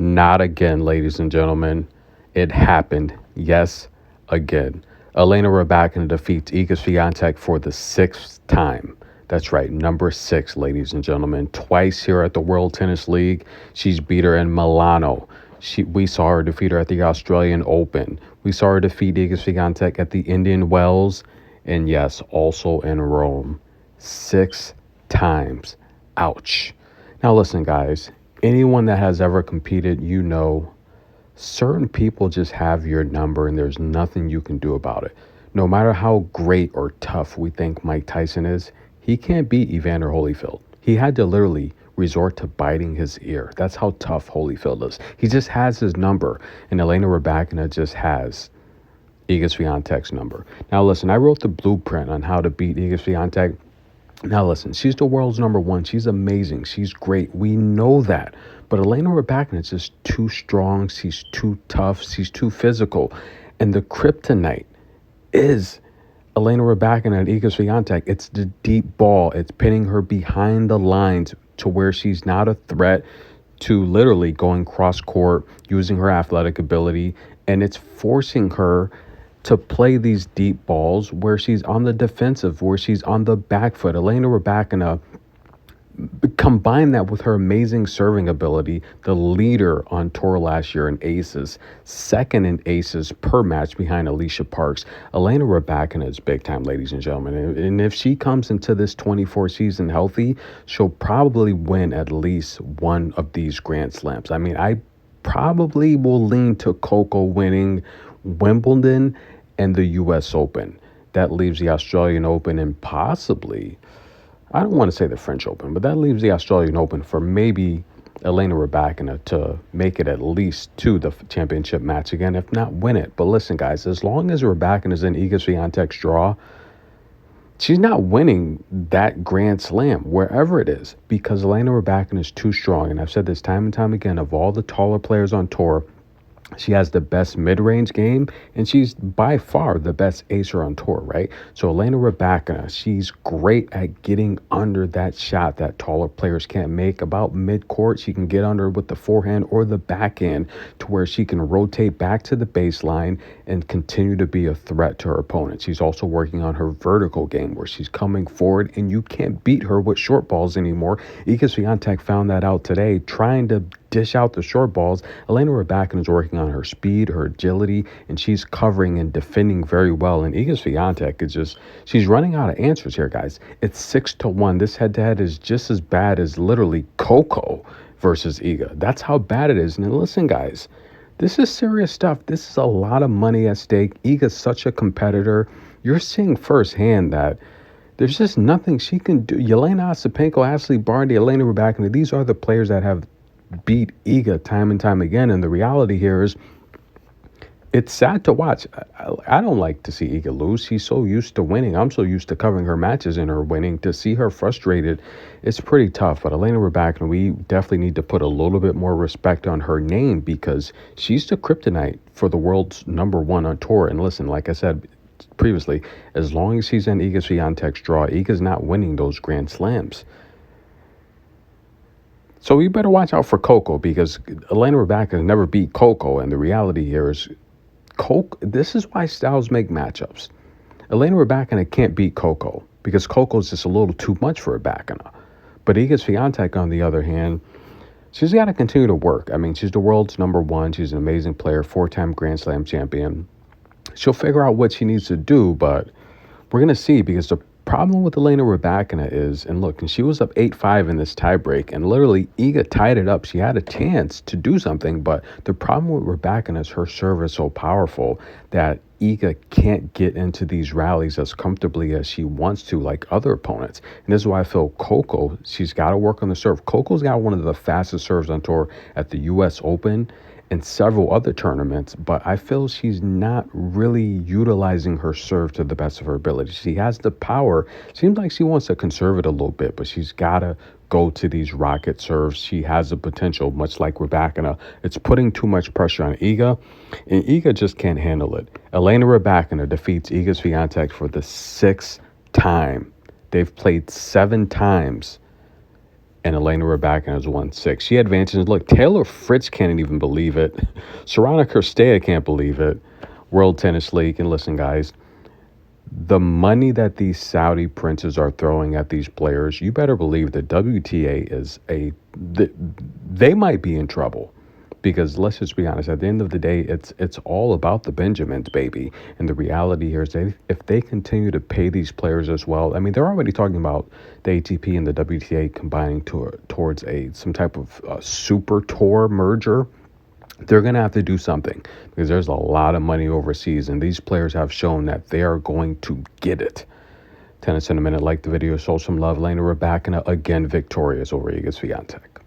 Not again, ladies and gentlemen. It happened. Yes, again. Elena Rybakina defeats Iga Swiatek for the sixth time. That's right, number 6, ladies and gentlemen. Twice here at the World Tennis League. She's beat her in Milano. We saw her defeat her at the Australian Open. We saw her defeat Iga Swiatek at the Indian Wells. And yes, also in Rome. 6 times. Ouch. Now listen, guys. Anyone that has ever competed, certain people just have your number and there's nothing you can do about it. No matter how great or tough we think Mike Tyson is, he can't beat Evander Holyfield. He had to literally resort to biting his ear. That's how tough Holyfield is. He just has his number, and Elena Rybakina just has Iga Swiatek's number. Now listen, I wrote the blueprint on how to beat Iga Swiatek. Now listen, she's the world's number 1. She's amazing. She's great. We know that. But Elena Rybakina is just too strong. She's too tough. She's too physical. And the kryptonite is Elena Rybakina and Iga Swiatek. It's the deep ball. It's pinning her behind the lines to where she's not a threat to literally going cross court, using her athletic ability. And it's forcing her to play these deep balls where she's on the defensive, where she's on the back foot. Elena Rybakina, combine that with her amazing serving ability, the leader on tour last year in aces, second in aces per match behind Alicia Parks. Elena Rybakina is big time, ladies and gentlemen. And if she comes into this 24 season healthy, she'll probably win at least one of these Grand Slams. I mean, I probably will lean to Coco winning Wimbledon and the U.S. Open. That leaves the Australian Open and possibly, I don't want to say the French Open, but that leaves the Australian Open for maybe Elena Rybakina to make it at least to the championship match again, if not win it. But listen, guys, as long as Rybakina is in Iga Swiatek's draw, she's not winning that Grand Slam, wherever it is, because Elena Rybakina is too strong. And I've said this time and time again, of all the taller players on tour, she has the best mid-range game, and she's by far the best acer on tour, right? So Elena Rybakina, she's great at getting under that shot that taller players can't make. About mid-court, she can get under with the forehand or the backhand to where she can rotate back to the baseline and continue to be a threat to her opponent. She's also working on her vertical game where she's coming forward, and you can't beat her with short balls anymore. Iga Swiatek found that out today, trying to dish out the short balls. Elena Rybakina is working on her speed, her agility, and she's covering and defending very well. And Iga Swiatek is just, she's running out of answers here, guys. It's 6-1. This head-to-head is just as bad as literally Coco versus Iga. That's how bad it is. And listen, guys, this is serious stuff. This is a lot of money at stake. Iga's such a competitor. You're seeing firsthand that there's just nothing she can do. Yelena Ostapenko, Ashley Barty, Elena Rybakina, these are the players that have beat Iga time and time again. And the reality here is it's sad to watch. I don't like to see Iga lose. She's so used to winning. I'm so used to covering her matches and her winning. To see her frustrated, it's pretty tough. But Elena Rybakina, we definitely need to put a little bit more respect on her name because she's the kryptonite for the world's number 1 on tour. And listen, like I said previously, as long as she's in Iga Swiatek's draw, Iga's not winning those Grand Slams. So you better watch out for Coco because Elena Rybakina never beat Coco. And the reality here is this is why styles make matchups. Elena Rybakina can't beat Coco because Coco's just a little too much for Rybakina. But Iga Swiatek, on the other hand, she's got to continue to work. I mean, she's the world's number 1. She's an amazing player, 4-time Grand Slam champion. She'll figure out what she needs to do, but we're going to see because the problem with Elena Rybakina is, and look, and she was up 8-5 in this tiebreak, and literally Iga tied it up. She had a chance to do something, but the problem with Rybakina is her serve is so powerful that Iga can't get into these rallies as comfortably as she wants to, like other opponents. And this is why I feel Coco, she's got to work on the serve. Coco's got one of the fastest serves on tour at the U.S. Open and several other tournaments, but I feel she's not really utilizing her serve to the best of her ability. She has the power. Seems like she wants to conserve it a little bit, but she's got to go to these rocket serves. She has the potential, much like Rybakina. It's putting too much pressure on Iga, and Iga just can't handle it. Elena Rybakina defeats Iga Swiatek for the 6th time. They've played 7 times and Elena Rybakina has won 6. She advances. Look, Taylor Fritz can't even believe it. Sorana Cirstea can't believe it. World Tennis League. And listen, guys, the money that these Saudi princes are throwing at these players, you better believe the WTA is they might be in trouble. Because let's just be honest, at the end of the day, it's all about the Benjamins, baby. And the reality here is if they continue to pay these players as well, I mean, they're already talking about the ATP and the WTA combining towards some type of super tour merger. They're going to have to do something because there's a lot of money overseas, and these players have shown that they are going to get it. Tennis in a Minute. Like the video, show some love. Elena Rybakina again victorious over Iga Swiatek.